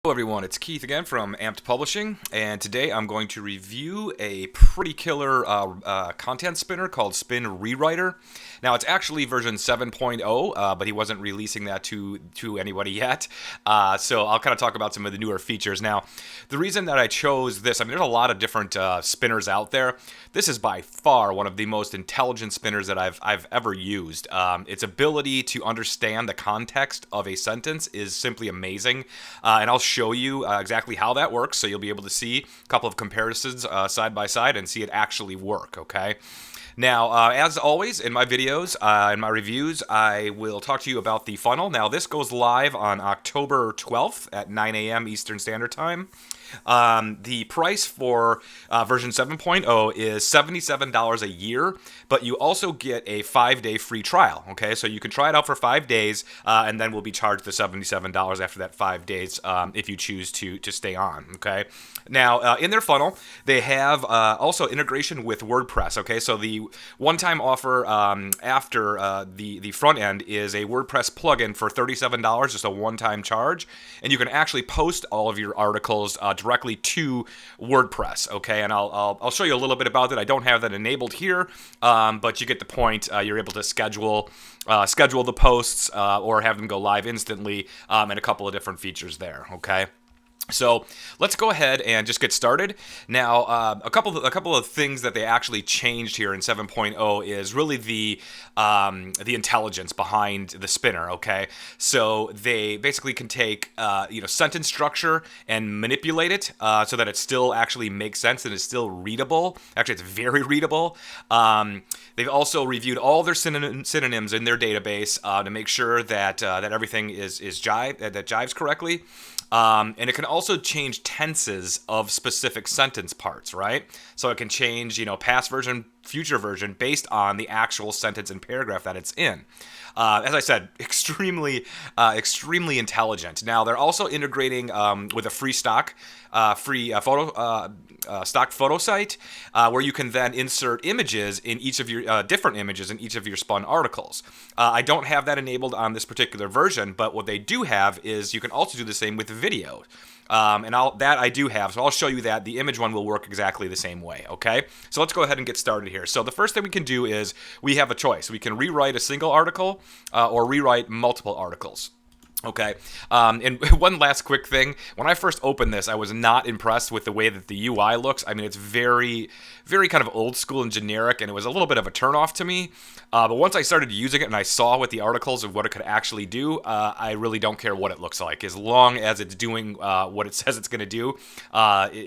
Hello everyone, it's Keith again from Amped Publishing, and today I'm going to review a pretty killer content spinner called Spin Rewriter. Now it's actually version 7.0, but he wasn't releasing that to anybody yet, so I'll kind of talk about some of the newer features. Now, the reason that I chose this, I mean, there's a lot of different spinners out there. This is by far one of the most intelligent spinners that I've ever used. Its ability to understand the context of a sentence is simply amazing, and I'll show you exactly how that works, so you'll be able to see a couple of comparisons side by side and see it actually work, okay? Now, as always, in my videos, in my reviews, I will talk to you about the funnel. Now, this goes live on October 12th at 9 a.m. Eastern Standard Time. The price for version 7.0 is $77 a year, but you also get a 5-day free trial, okay? So you can try it out for 5 days, and then we'll be charged the $77 after that 5 days if you choose to stay on, okay? Now, in their funnel, they have also integration with WordPress, okay? So the one-time offer after the front end is a WordPress plugin for $37, just a one-time charge, and you can actually post all of your articles directly to WordPress, okay? And I'll show you a little bit about it. I don't have that enabled here, but you get the point. You're able to schedule the posts or have them go live instantly, and a couple of different features there, okay? So let's go ahead and just get started. Now, a couple of things that they actually changed here in 7.0 is really the intelligence behind the spinner. Okay, so they basically can take sentence structure and manipulate it so that it still actually makes sense and is still readable. Actually, it's very readable. They've also reviewed all their synonyms in their database to make sure that everything is jives correctly. And it can also change tenses of specific sentence parts, right? So it can change, past version, future version based on the actual sentence and paragraph that it's in. As I said, extremely intelligent. Now they're also integrating with a free stock photo site where you can then insert images in each of your different images in each of your spun articles. I don't have that enabled on this particular version, but what they do have is you can also do the same with video. And I do have, so I'll show you that. The image one will work exactly the same way, okay? So let's go ahead and get started here. So the first thing we can do is we have a choice. We can rewrite a single article or rewrite multiple articles. Okay, and one last quick thing. When I first opened this, I was not impressed with the way that the UI looks. I mean, it's very kind of old school and generic, and it was a little bit of a turnoff to me. But once I started using it and I saw with the articles of what it could actually do, I really don't care what it looks like. As long as it's doing what it says it's going to do,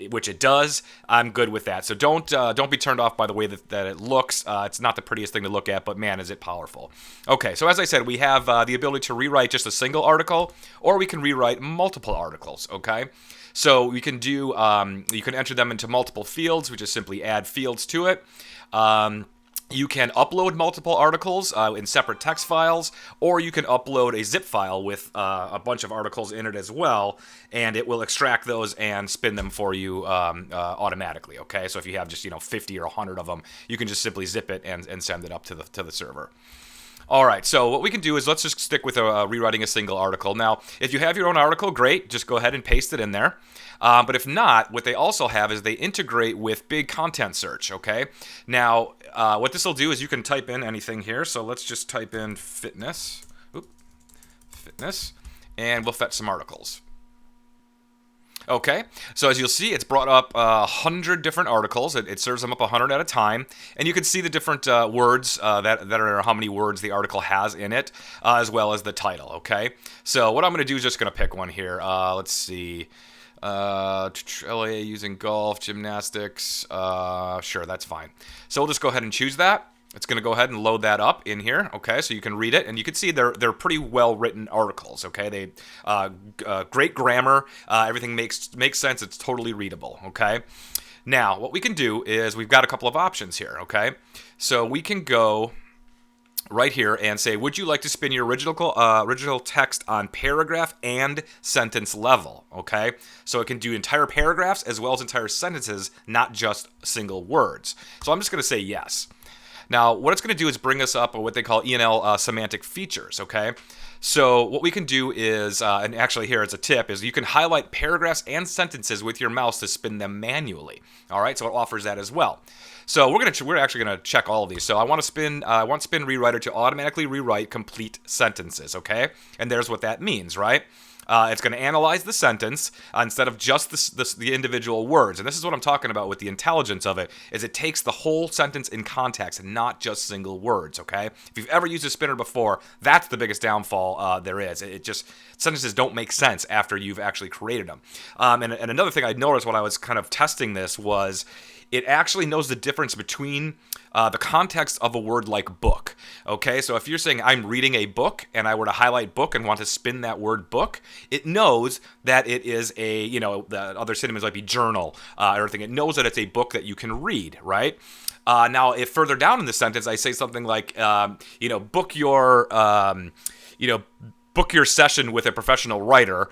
which it does, I'm good with that. So don't be turned off by the way that it looks. It's not the prettiest thing to look at, but man, is it powerful. Okay, so as I said, we have the ability to rewrite just a single article, or we can rewrite multiple articles, okay? So we can do, you can enter them into multiple fields, which is simply add fields to it. You can upload multiple articles in separate text files, or you can upload a zip file with a bunch of articles in it as well, and it will extract those and spin them for you automatically, okay? So if you have just, 50 or 100 of them, you can just simply zip it and send it up to the server. All right, so what we can do is let's just stick with rewriting a single article. Now, if you have your own article, great. Just go ahead and paste it in there. But if not, what they also have is they integrate with big content search, okay? Now, what this will do is you can type in anything here. So let's just type in fitness, and we'll fetch some articles. Okay, so as you'll see, it's brought up 100 different articles. It serves them up 100 at a time, and you can see the different words that are how many words the article has in it, as well as the title, okay? So what I'm going to do is just going to pick one here. Let's see. LA using golf, gymnastics. Sure, that's fine. So we'll just go ahead and choose that. It's going to go ahead and load that up in here, okay? So you can read it, and you can see they're pretty well-written articles, okay? They great grammar, everything makes sense. It's totally readable, okay? Now, what we can do is we've got a couple of options here, okay? So we can go right here and say, would you like to spin your original text on paragraph and sentence level, okay? So it can do entire paragraphs as well as entire sentences, not just single words. So I'm just going to say yes. Now, what it's going to do is bring us up what they call ENL semantic features, okay? So what we can do is, and actually here as a tip, is you can highlight paragraphs and sentences with your mouse to spin them manually. All right, so it offers that as well. So we're actually gonna check all of these. So I want Spin Rewriter to automatically rewrite complete sentences, okay? And there's what that means, right? It's going to analyze the sentence instead of just the individual words. And this is what I'm talking about with the intelligence of it, is it takes the whole sentence in context and not just single words, okay? If you've ever used a spinner before, that's the biggest downfall there is. It just, sentences don't make sense after you've actually created them. And another thing I noticed when I was kind of testing this was it actually knows the difference between the context of a word like book. Okay, so if you're saying I'm reading a book and I were to highlight book and want to spin that word book, it knows that it is a, the other synonyms might be journal or everything. It knows that it's a book that you can read, right? Now, if further down in the sentence I say something like, book your session with a professional writer,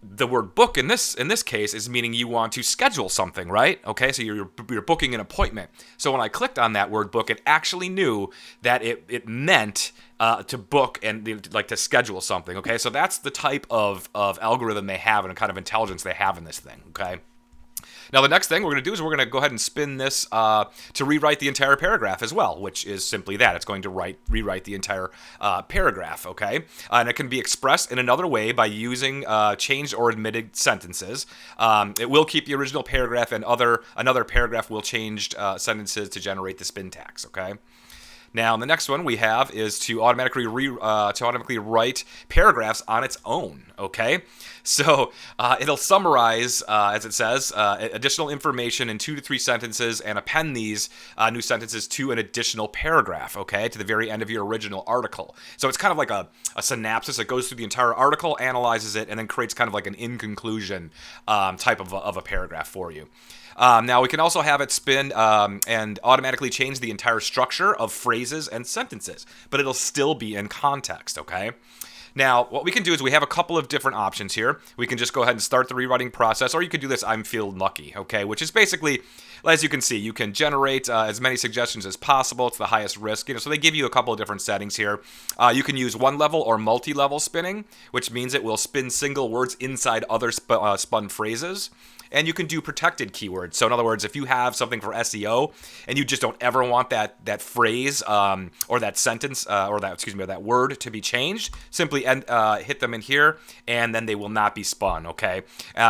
the word book in this case is meaning you want to schedule something, right? Okay, so you're booking an appointment. So when I clicked on that word book, it actually knew that it meant to book and like to schedule something. Okay, so that's the type of algorithm they have and the kind of intelligence they have in this thing. Okay. Now, the next thing we're going to do is we're going to go ahead and spin this to rewrite the entire paragraph as well, which is simply that. It's going to rewrite the entire paragraph, okay? And it can be expressed in another way by using changed or omitted sentences. It will keep the original paragraph, and another paragraph will change sentences to generate the spin tags, okay? Now, the next one we have is to automatically write paragraphs on its own, okay? So it'll summarize, as it says, additional information in 2 to 3 sentences and append these new sentences to an additional paragraph, okay, to the very end of your original article. So it's kind of like a synopsis that goes through the entire article, analyzes it, and then creates kind of like an in-conclusion type of a paragraph for you. Now, we can also have it spin and automatically change the entire structure of phrases and sentences, but it'll still be in context, okay? Now, what we can do is we have a couple of different options here. We can just go ahead and start the rewriting process, or you could do this I'm feeling lucky, okay? Which is basically, as you can see, you can generate as many suggestions as possible. It's the highest risk, so they give you a couple of different settings here. You can use one-level or multi-level spinning, which means it will spin single words inside other spun phrases. And you can do protected keywords. So in other words, if you have something for SEO and you just don't ever want that phrase or that sentence or that word to be changed, simply hit them in here, and then they will not be spun. Okay.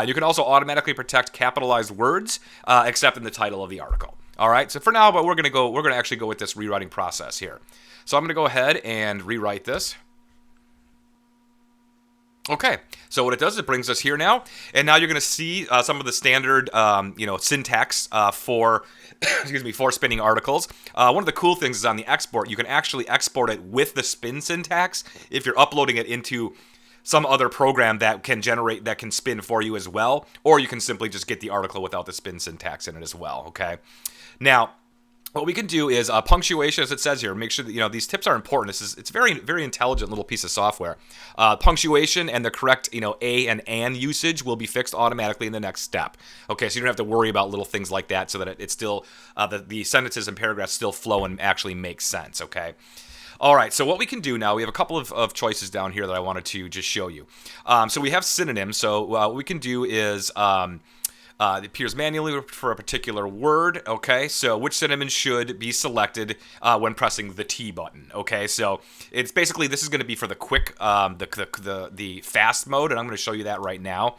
You can also automatically protect capitalized words, except in the title of the article. All right. So for now, but we're gonna actually go with this rewriting process here. So I'm gonna go ahead and rewrite this. Okay, so what it does, it brings us here now, and now you're going to see some of the standard, syntax for, for spinning articles. One of the cool things is on the export, you can actually export it with the spin syntax if you're uploading it into some other program that can spin for you as well, or you can simply just get the article without the spin syntax in it as well. Okay, now, what we can do is punctuation, as it says here. Make sure that these tips are important. It's very, very intelligent little piece of software. Punctuation and the correct a and usage will be fixed automatically in the next step. Okay, so you don't have to worry about little things like that, so that it's still the sentences and paragraphs still flow and actually make sense. Okay. All right, so what we can do now, we have a couple of choices down here that I wanted to just show you. So we have synonyms. So what we can do is it appears manually for a particular word, okay? So which synonym should be selected when pressing the T button, okay? So it's basically, this is going to be for the quick, the fast mode, and I'm going to show you that right now.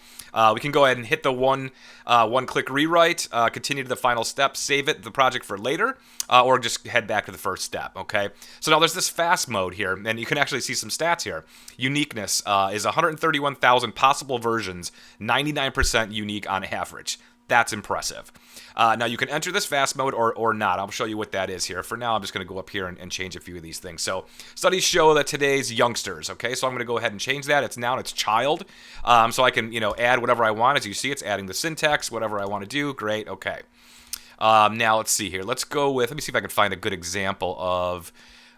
We can go ahead and hit the one-click rewrite, continue to the final step, save the project for later, or just head back to the first step, okay? So now there's this fast mode here, and you can actually see some stats here. Uniqueness is 131,000 possible versions, 99% unique on average. That's impressive. Now, you can enter this fast mode or not. I'll show you what that is here. For now, I'm just going to go up here and change a few of these things. So, studies show that today's youngsters, okay? So, I'm going to go ahead and change that. It's child. So, I can, add whatever I want. As you see, it's adding the syntax, whatever I want to do. Great, okay. Now, let's see here. Let me see if I can find a good example of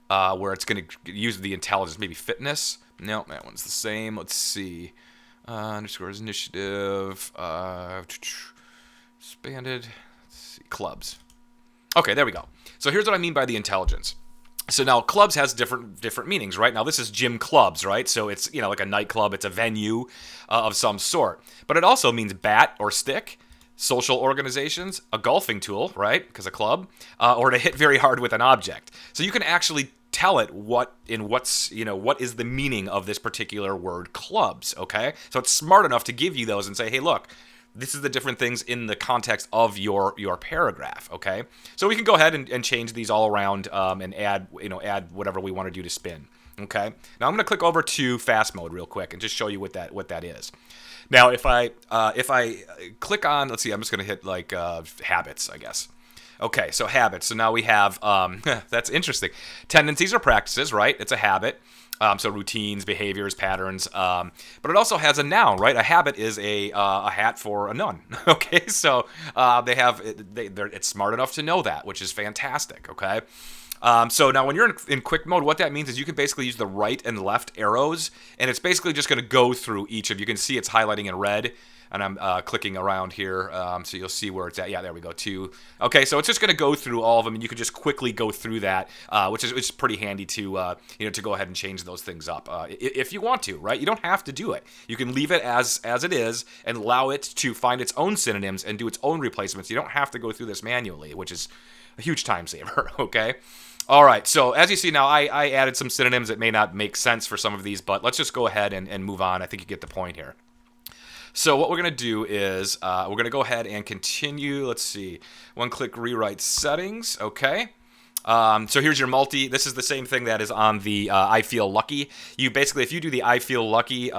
where it's going to use the intelligence. Maybe fitness. No, that one's the same. Let's see. Underscores initiative. Expanded. Let's see. Clubs. Okay, there we go. So here's what I mean by the intelligence. So now clubs has different meanings, right? Now this is gym clubs, right? So it's, like a nightclub, it's a venue of some sort. But it also means bat or stick, social organizations, a golfing tool, right? Because a club, or to hit very hard with an object. So you can actually tell it what is the meaning of this particular word clubs, okay? So it's smart enough to give you those and say, hey, look, this is the different things in the context of your paragraph, okay? So we can go ahead and change these all around and add whatever we want to do to spin, okay? Now I'm going to click over to fast mode real quick and just show you what that is. Now if I click on, let's see, I'm just going to hit like habits, I guess. Okay, so habits. So now we have, that's interesting. Tendencies or practices, right? It's a habit. So routines, behaviors, patterns, but it also has a noun, right? A habit is a hat for a nun. Okay, so it's smart enough to know that, which is fantastic. Okay, so now when you're in quick mode, what that means is you can basically use the right and left arrows, and it's basically just going to go through each of. You can see it's highlighting in red. And I'm clicking around here, so you'll see where it's at. Yeah, there we go, 2. Okay, so it's just going to go through all of them, and you can just quickly go through that, which is pretty handy to to go ahead and change those things up if you want to, right? You don't have to do it. You can leave it as it is and allow it to find its own synonyms and do its own replacements. You don't have to go through this manually, which is a huge time saver. Okay. All right, so as you see now, I added some synonyms that may not make sense for some of these, but let's just go ahead and move on. I think you get the point here. So what we're going to do is we're going to go ahead and continue. Let's see. One-click rewrite settings. Okay. So here's your multi. This is the same thing that is on the I feel lucky. You basically, if you do the I feel lucky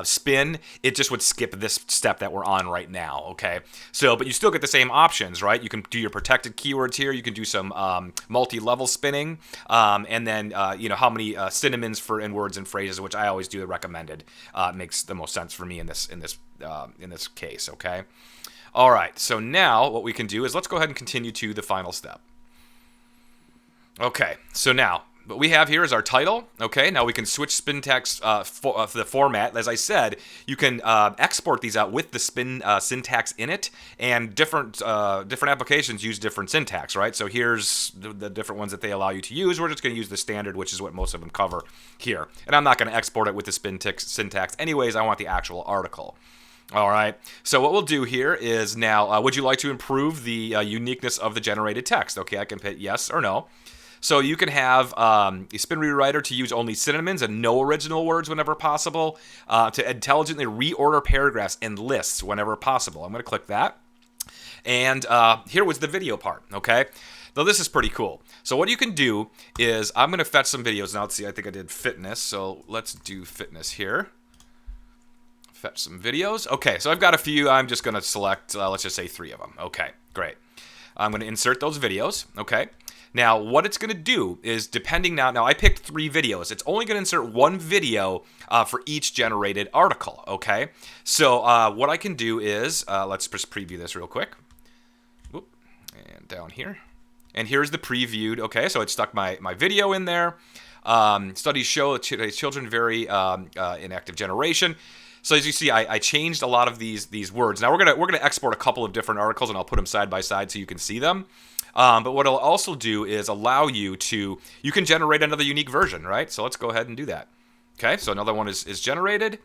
spin, it just would skip this step that we're on right now. Okay. So, but you still get the same options, right? You can do your protected keywords here. You can do some multi-level spinning, and then how many synonyms for in words and phrases, which I always do the recommended. Makes the most sense for me in this case. Okay. All right. So now what we can do is let's go ahead and continue to the final step. Okay, so now what we have here is our title. Okay, now we can switch spin text for the format. As I said, you can export these out with the spin syntax in it, and different applications use different syntax, right? So here's the different ones that they allow you to use. We're just going to use the standard, which is what most of them cover here. And I'm not going to export it with the spin syntax. Anyways, I want the actual article. All right, so what we'll do here is now, would you like to improve the uniqueness of the generated text? Okay, I can hit yes or no. So you can have a spin rewriter to use only synonyms and no original words whenever possible, to intelligently reorder paragraphs and lists whenever possible. I'm going to click that. And here was the video part, okay? Now this is pretty cool. So what you can do is I'm going to fetch some videos. Now let's see, I think I did fitness, so let's do fitness here. Fetch some videos. Okay, so I've got a few. I'm just going to select, let's just say 3 of them. Okay, great. I'm going to insert those videos, okay? Now, what it's going to do is, depending now I picked 3 videos. It's only going to insert 1 video for each generated article, okay? So what I can do is, let's just preview this real quick. Whoop, and down here. And here's the previewed, okay? So it stuck my video in there. Studies show that today's children very inactive generation. So as you see, I changed a lot of these words. Now we're gonna export a couple of different articles, and I'll put them side by side so you can see them. But what it'll also do is allow you can generate another unique version, right? So let's go ahead and do that. Okay, so another one is generated.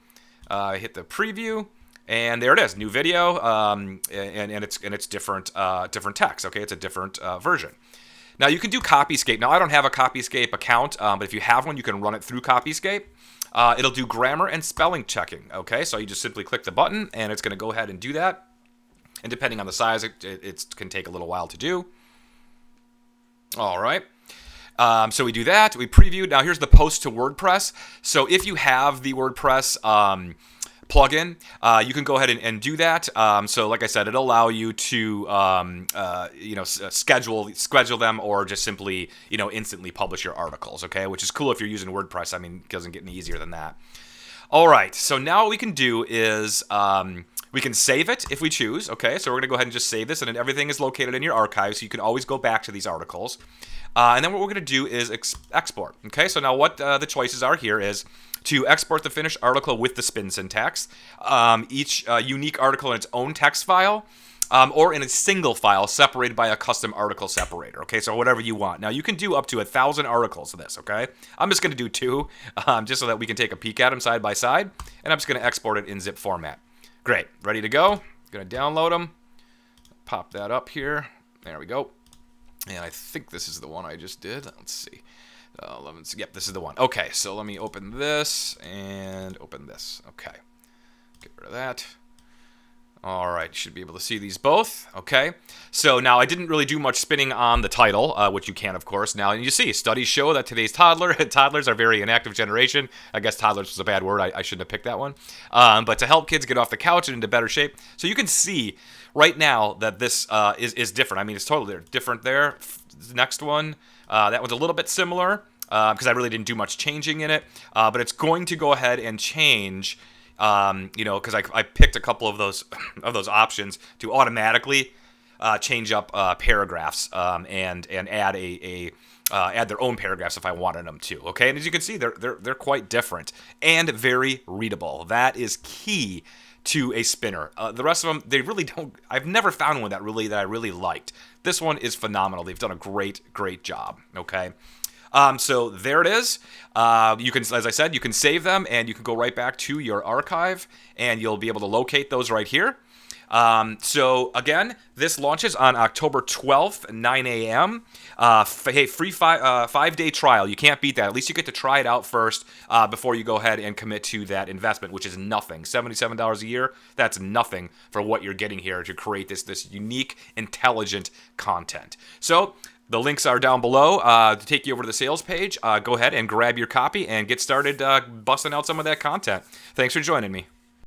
Hit the preview, and there it is, new video, and it's different text. Okay, it's a different version. Now you can do copyscape. Now I don't have a copyscape account, but if you have one, you can run it through copyscape. It'll do grammar and spelling checking. Okay, so you just simply click the button, and it's going to go ahead and do that. And depending on the size, it can take a little while to do. All right. So we do that. We preview. Now here's the post to WordPress. So if you have the WordPress plugin, you can go ahead and do that. So like I said, it'll allow you to schedule them, or just simply instantly publish your articles. Okay, which is cool if you're using WordPress. I mean, it doesn't get any easier than that. All right. So now what we can do is we can save it if we choose. Okay, so we're going to go ahead and just save this, and then everything is located in your archive, so you can always go back to these articles. And then what we're going to do is export. Okay, so now what the choices are here is to export the finished article with the spin syntax, each unique article in its own text file, or in a single file separated by a custom article separator. Okay, so whatever you want. Now you can do up to 1,000 articles of this. Okay, I'm just going to do 2, just so that we can take a peek at them side by side, and I'm just going to export it in zip format. Great, ready to go. Going to download them. Pop that up here. There we go. And I think this is the one I just did. Let's see. Yep, this is the one. Okay, so let me open this and open this. Okay, get rid of that. All right, you should be able to see these both. Okay, so now I didn't really do much spinning on the title, which you can, of course. Now, and you see, studies show that today's toddlers are very inactive generation. I guess toddlers was a bad word. I shouldn't have picked that one. But to help kids get off the couch and into better shape. So you can see right now that this is different. I mean, it's totally different there. Next one, that one's a little bit similar because I really didn't do much changing in it. But it's going to go ahead and change. Because I picked a couple of those options to automatically change up paragraphs and add add their own paragraphs if I wanted them to. Okay, and as you can see, they're quite different and very readable. That is key to a spinner. The rest of them, they really don't. I've never found one that I really liked. This one is phenomenal. They've done a great job. Okay. So there it is. You can, as I said, you can save them and you can go right back to your archive and you'll be able to locate those right here. So again, this launches on October 12th, 9 a.m. Hey, free 5-day trial. You can't beat that. At least you get to try it out first before you go ahead and commit to that investment, which is nothing. $77 a year. That's nothing for what you're getting here to create this unique, intelligent content. So the links are down below to take you over to the sales page. Go ahead and grab your copy and get started busting out some of that content. Thanks for joining me.